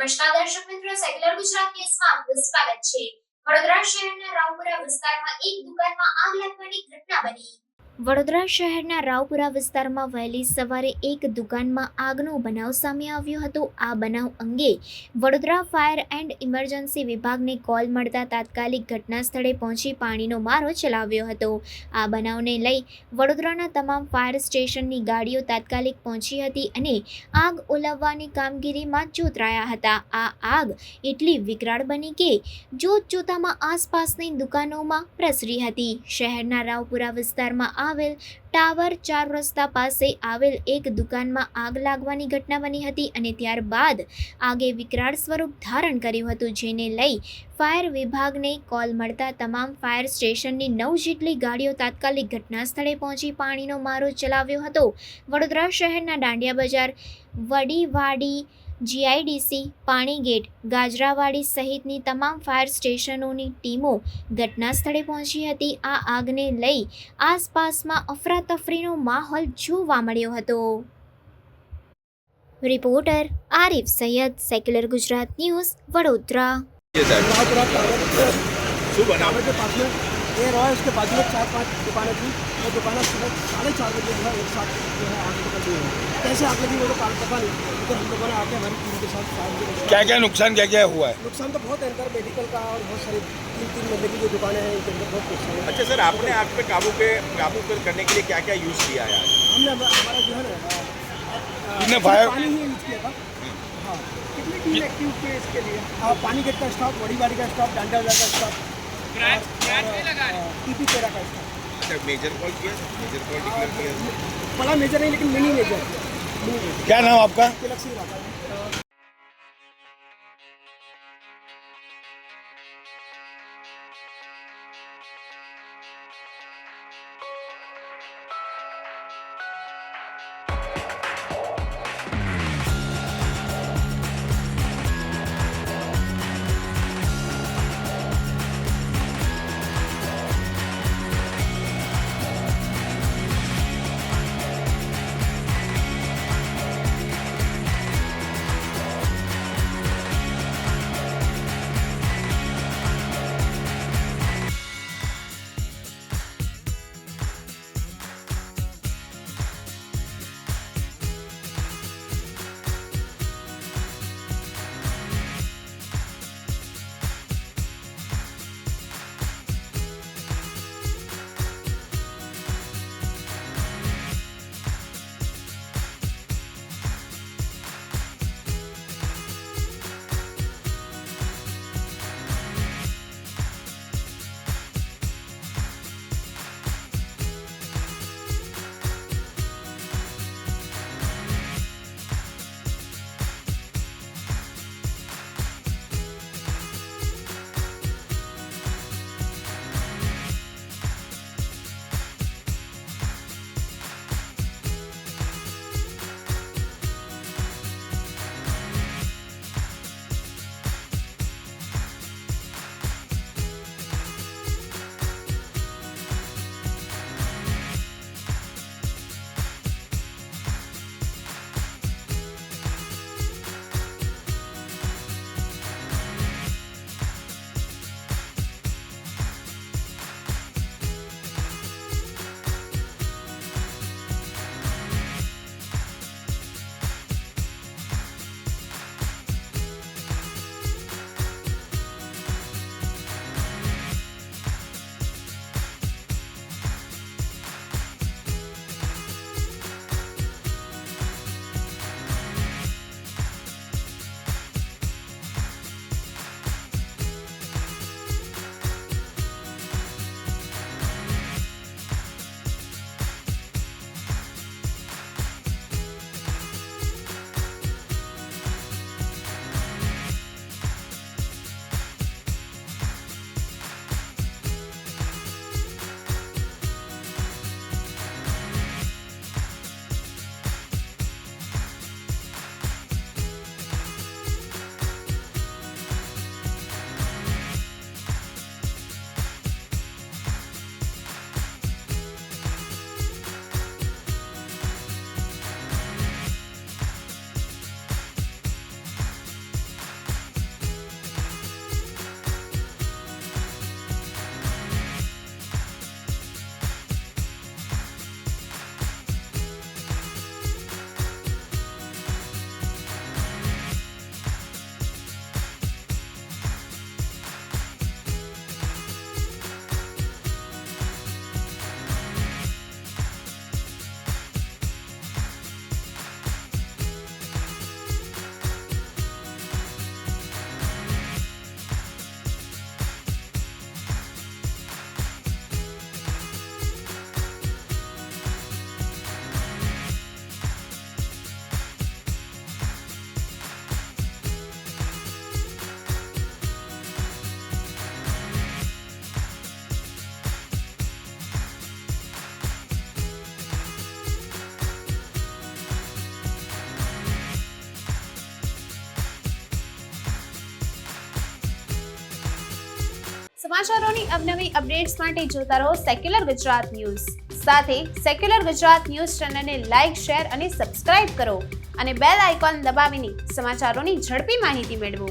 નમસ્કાર દર્શક મિત્રો, સેક્યુલર ગુજરાત ન્યૂઝમાં આપનું સ્વાગત છે। વડોદરા શહેરના રાવપુરા વિસ્તારમાં એક દુકાનમાં આગ લાગવાની ઘટના બની। વડોદરા શહેરના રાવપુરા વિસ્તારમાં વહેલી સવારે એક દુકાનમાં આગનો બનાવ સામે આવ્યો હતો। આ બનાવ અંગે વડોદરા ફાયર એન્ડ ઇમરજન્સી વિભાગને કોલ મળતા તાત્કાલિક ઘટના સ્થળે પહોંચી પાણીનો મારો ચલાવ્યો હતો। આ બનાવને લઈ વડોદરાના તમામ ફાયર સ્ટેશનની ગાડીઓ તાત્કાલિક પહોંચી હતી અને આગ ઓલવવાની કામગીરીમાં જોતરાયા હતા। આ આગ એટલી વિકરાળ બની કે જોતજોતામાં આસપાસની દુકાનોમાં પ્રસરી હતી। શહેરના રાવપુરા વિસ્તારમાં આવેલ ટાવર 4 રસ્તા પાસે આવેલ એક દુકાનમાં આગ લાગવાની ઘટના બની હતી અને ત્યારબાદ આગે વિકરાળ સ્વરૂપ ધારણ કર્યું હતું, જેને લઈ ફાયર વિભાગને કોલ મળતા તમામ ફાયર સ્ટેશનની 9 જેટલી ગાડીઓ તાત્કાલિક ઘટના સ્થળે પહોંચી પાણીનો મારો ચલાવ્યો હતો। વડોદરા શહેરના દાંડિયા બજાર, વડીવાડી, જીઆઈડીસી, પાણીગેટ, ગાજરાવાડી સહિતની તમામ ફાયર સ્ટેશનોની ટીમો ઘટના સ્થળે પહોંચી હતી। આ આગને લઈ આસપાસમાં અફરાતફરીનો માહોલ જોવા મળ્યો હતો। Reporter Arif Sayed, secular Gujarat news, Vadodara. ये रहा है, उसके बाजू में 4-5 दुकानें थी। वो दुकानें सुबह 4:30 बजे जो है एक साथ जो है आग निकल गई है। कैसे आग लगी वो तो पता नहीं, तो हम लोगों ने आके हमारी टीम के साथ क्या क्या नुकसान क्या हुआ है? नुकसान तो बहुत है, अंदर मेडिकल का और बहुत सारी 3-3 महीने की जो दुकानें हैं इनके अंदर बहुत नुकसान है। अच्छा सर, आपने आग पे काबू करने के लिए क्या क्या यूज़ किया है आज? हमने हमारा जो है ना पानी ही यूज किया था। हाँ, कितनी टीम एक्टिव थी इसके लिए? पानी गेट का स्टॉप, वड़ीवाड़ी का स्टॉप, डांडा का स्टॉप, टीपी तेरा का स्टॉप। अच्छा, मेजर कॉल डिक्लेयर किया? बड़ा मेजर नहीं, लेकिन मिनी मेजर। क्या नाम आपका? तिलक सिंह राठौर। સમાચારોની અવનવી અપડેટ્સ માટે જોતા રહો સેક્યુલર ગુજરાત ન્યૂઝ. સાથે સેક્યુલર ગુજરાત ન્યૂઝ ચેનલને લાઇક, શેર અને સબસ્ક્રાઇબ કરો અને બેલ આઇકોન દબાવીને સમાચારોની ઝડપી માહિતી મેળવો.